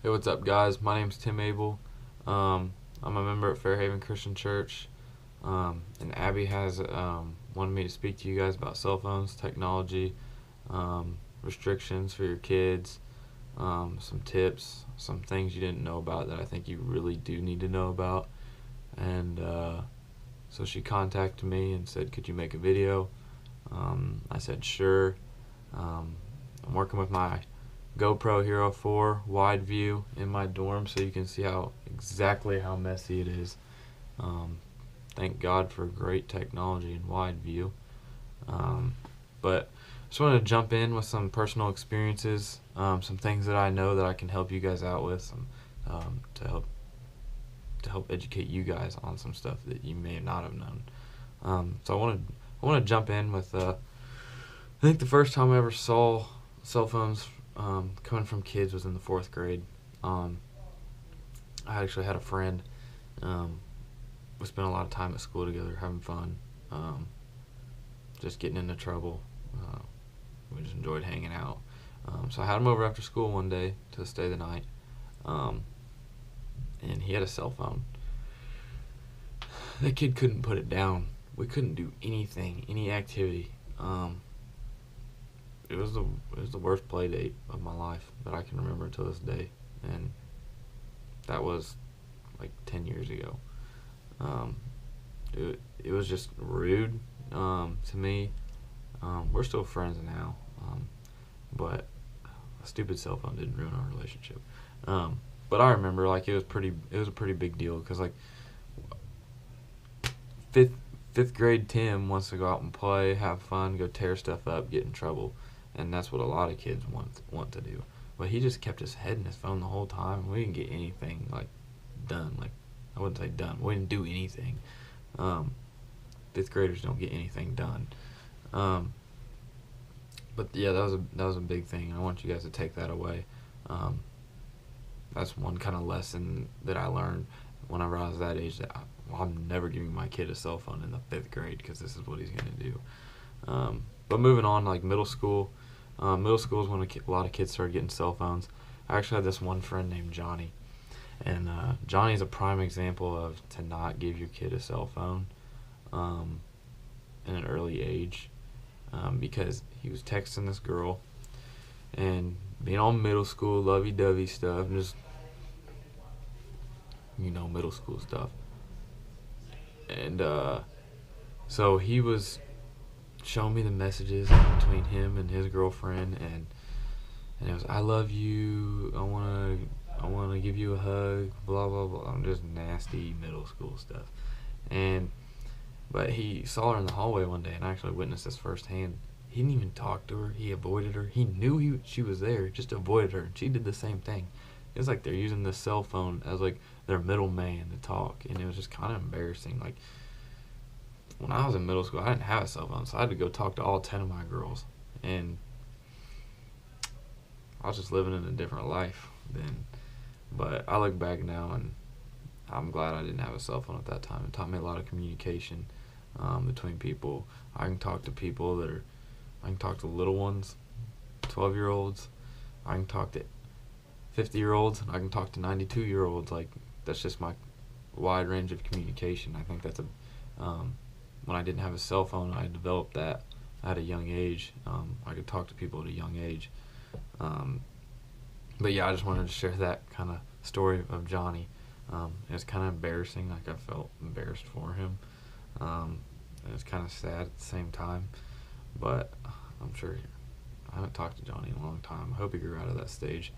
Hey, what's up, guys? My name's Tim Abel. I'm a member at Fairhaven Christian Church, and Abby has wanted me to speak to you guys about cell phones, technology, restrictions for your kids, some tips, some things you didn't know about that I think you really do need to know about. And so she contacted me and said, "Could you make a video?" I said, "Sure." I'm working with my GoPro Hero 4 wide view in my dorm so you can see exactly how messy it is. Um, thank God for great technology and wide view. But just wanted to jump in with some personal experiences, some things that I know that I can help you guys out with, some to help educate you guys on some stuff that you may not have known. So I want to jump in with I think the first time I ever saw cell phones coming from kids was in the fourth grade. Um, I actually had a friend. Um, we spent a lot of time at school together, having fun, um, just getting into trouble. Uh, we just enjoyed hanging out. So I had him over after school one day to stay the night, um, and he had a cell phone. That kid couldn't put it down. We couldn't do anything, any activity. It was the worst play date of my life that I can remember to this day, and that was like 10 years ago. Um, it was just rude to me. We're still friends now, but a stupid cell phone didn't ruin our relationship. But I remember like it was a pretty big deal because like fifth fifth grade Tim wants to go out and play, have fun, go tear stuff up, get in trouble, and that's what a lot of kids want to do. But he just kept his head in his phone the whole time. And we didn't get anything like done. Like I wouldn't say done. We didn't do anything. Um, Fifth graders don't get anything done. Um, but yeah, that was a big thing. I want you guys to take that away. Um, that's one kind of lesson that I learned whenever I was that age. Well, I'm never giving my kid a cell phone in the fifth grade because this is what he's gonna do. But moving on, like middle school. Middle school is when a lot of kids started getting cell phones. I actually had this one friend named Johnny, and Johnny's a prime example of to not give your kid a cell phone um, in an early age because he was texting this girl and being all middle school lovey-dovey stuff, and just middle school stuff. And so he was showing me the messages between him and his girlfriend, and it was I love you, I wanna give you a hug, blah blah blah. I'm just nasty middle school stuff. And but he saw her in the hallway one day and actually witnessed this firsthand. He didn't even talk to her. He avoided her. He knew she was there, just avoided her. And she did the same thing. It's like they're using this cell phone as like their middleman to talk, and it was just kind of embarrassing. Like when I was in middle school, I didn't have a cell phone, so I had to go talk to all 10 of my girls, and I was just living in a different life then. But I look back now, and I'm glad I didn't have a cell phone at that time. It taught me a lot of communication between people. I can talk to people I can talk to little ones, 12-year-olds. I can talk to 50-year-olds. I can talk to 92-year-olds. Like that's just my wide range of communication. I think that's when I didn't have a cell phone, I developed that at a young age. I could talk to people at a young age. Um, but yeah, I just wanted to share that kind of story of Johnny. It was kind of embarrassing. Like I felt embarrassed for him. And it's kind of sad at the same time. But I'm sure I haven't talked to Johnny in a long time. I hope he grew out of that stage.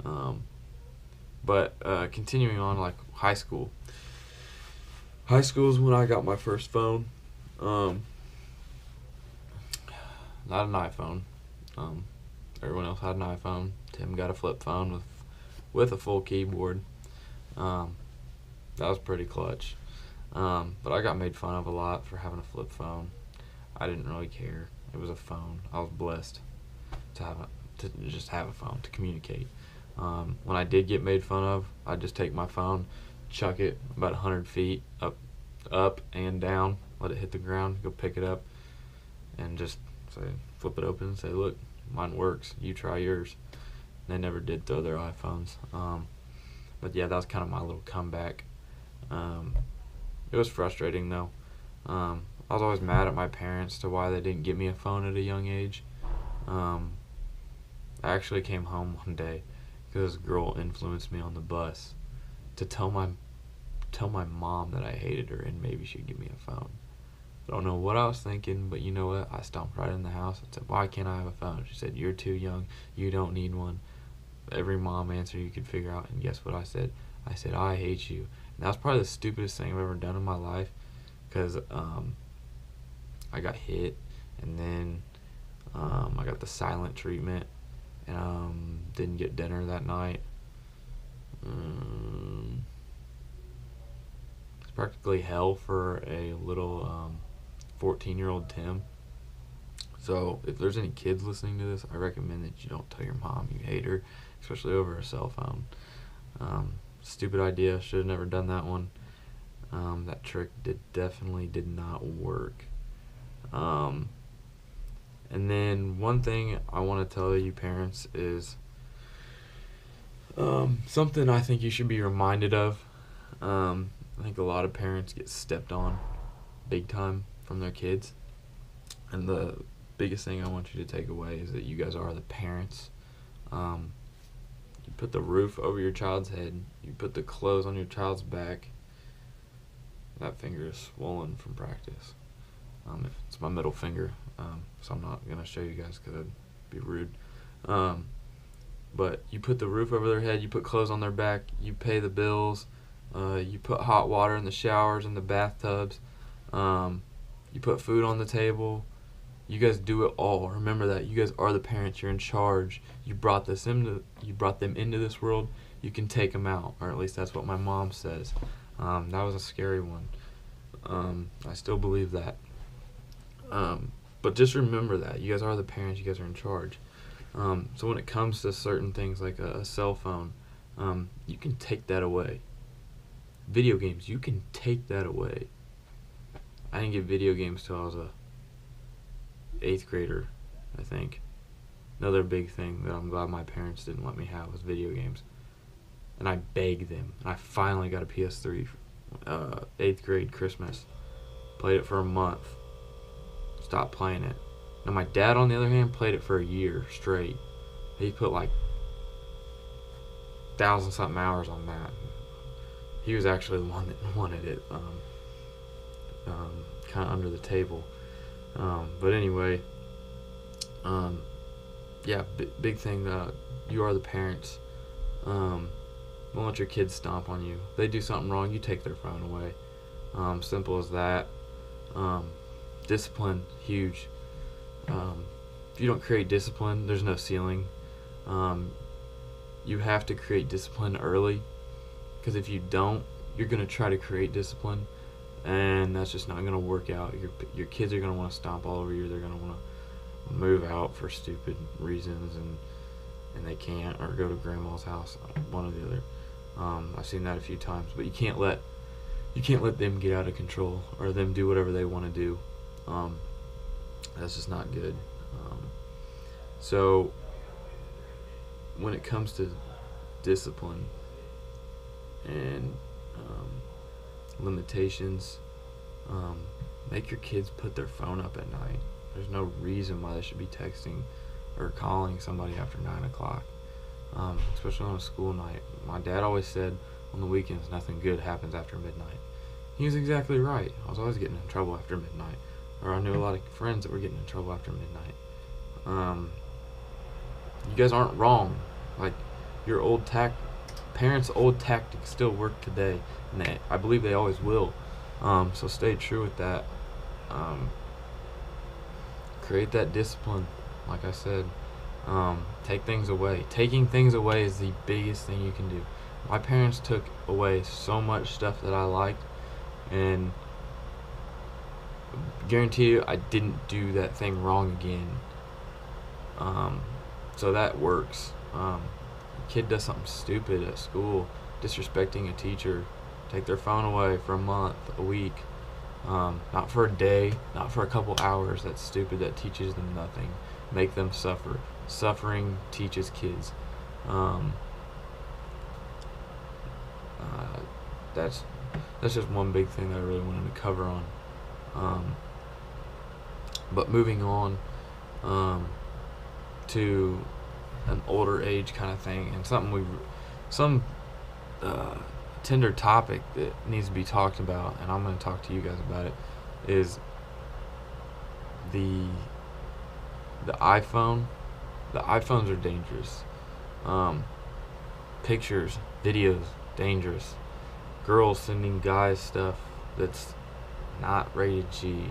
Um, but continuing on, like high school. High school is when I got my first phone. Um, Not an iPhone. Um, Everyone else had an iPhone. Tim got a flip phone with a full keyboard. Um, that was pretty clutch. But I got made fun of a lot for having a flip phone. I didn't really care. It was a phone. I was blessed to to just have a phone to communicate. When I did get made fun of, I'd just take my phone, chuck it about 100 feet up and down, let it hit the ground, go pick it up, and just say, flip it open and say, "Look, mine works. You try yours." They never did throw their iPhones. But yeah, that was kind of my little comeback. It was frustrating though. I was always mad at my parents to why they didn't get me a phone at a young age. I actually came home one day because this girl influenced me on the bus to tell my mom that I hated her and maybe she'd give me a phone. I don't know what I was thinking, but you know what? I stomped right in the house and said, "Why can't I have a phone?" She said, "You're too young. You don't need one." Every mom answer you could figure out, and guess what I said? I said, "I hate you." And that was probably the stupidest thing I've ever done in my life, because I got hit, and then I got the silent treatment, and didn't get dinner that night. It's practically hell for a little 14-year-old Tim. So if there's any kids listening to this, I recommend that you don't tell your mom you hate her, especially over a cell phone. Stupid idea. Should have never done that one. That trick definitely did not work. And then one thing I want to tell you parents is something I think you should be reminded of. I think a lot of parents get stepped on big time from their kids. And the biggest thing I want you to take away is that you guys are the parents. You put the roof over your child's head. You put the clothes on your child's back. That finger is swollen from practice. It's my middle finger, so I'm not going to show you guys because that'd be rude. But you put the roof over their head, you put clothes on their back, you pay the bills, you put hot water in the showers and the bathtubs, you put food on the table. You guys do it all. Remember that. You guys are the parents. You're in charge. You brought them into this world. You can take them out, or at least that's what my mom says. That was a scary one. I still believe that. But just remember that. You guys are the parents. You guys are in charge. So when it comes to certain things like a cell phone, you can take that away. Video games, you can take that away. I didn't get video games till I was a 8th grader, I think. Another big thing that I'm glad my parents didn't let me have was video games. And I begged them. And I finally got a PS3 8th grade Christmas. Played it for a month. Stopped playing it. Now my dad, on the other hand, played it for a year straight. He put like 1,000-something hours on that. He was actually the one that wanted it, kind of under the table. But anyway, yeah, big thing. You are the parents. Don't let your kids stomp on you. If they do something wrong, you take their phone away. Simple as that. Discipline, huge. If you don't create discipline, there's no ceiling. You have to create discipline early, because if you don't, you're going to try to create discipline, and that's just not going to work out. Your kids are going to want to stomp all over you. They're going to want to move out for stupid reasons, and they can't, or go to grandma's house, one or the other. I've seen that a few times, but you can't let them get out of control or them do whatever they want to do. That's just not good. So when it comes to discipline and limitations, make your kids put their phone up at night. There's no reason why they should be texting or calling somebody after 9 o'clock, especially on a school night. My dad always said on the weekends nothing good happens after midnight. He was exactly right. I was always getting in trouble after midnight, or I knew a lot of friends that were getting in trouble after midnight. You guys aren't wrong. Like, your parents' old tactics still work today, and I believe they always will. So stay true with that. Create that discipline, like I said. Take things away. Taking things away is the biggest thing you can do. My parents took away so much stuff that I liked, and guarantee you I didn't do that thing wrong again. So that works. A kid does something stupid at school, disrespecting a teacher, take their phone away for a month, a week, not for a day, not for a couple hours. That's stupid. That teaches them nothing. Make them suffer. Suffering teaches kids. Um, uh, that's just one big thing that I really wanted to cover on. Um, but moving on to an older age kind of thing, and some uh, tender topic that needs to be talked about, and I'm going to talk to you guys about it, is the the iPhone. The iPhones are dangerous. Um, Pictures, videos, dangerous. Girls sending guys stuff that's not rated G,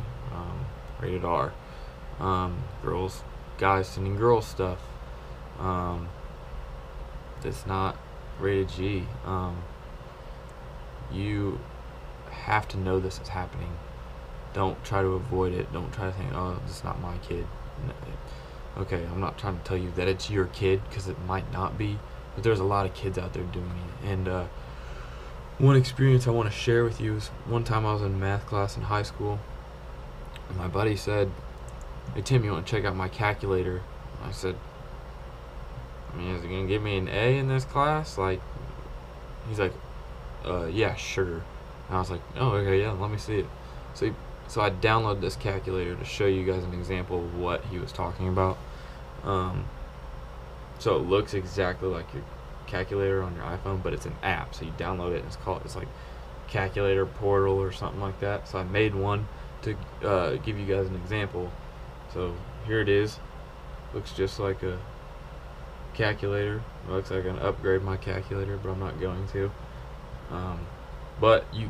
rated R. Guys sending girls stuff um, that's not rated G. You have to know this is happening. Don't try to avoid it. Don't try to think, oh, this is not my kid. Okay, I'm not trying to tell you that it's your kid, because it might not be, but there's a lot of kids out there doing it. And one experience I want to share with you is one time I was in math class in high school, and my buddy said, "Hey Tim, you want to check out my calculator?" I said, "I mean, is it gonna give me an A in this class?" Like, he's like, "Yeah, sure." And I was like, "Oh, okay, yeah, let me see it." So I downloaded this calculator to show you guys an example of what he was talking about. So it looks exactly like your calculator on your iPhone, but it's an app. So you download it, and it's like Calculator Portal or something like that. So I made one to give you guys an example. So here it is. Looks just like a calculator. It looks like I'm gonna upgrade my calculator, but I'm not going to. But you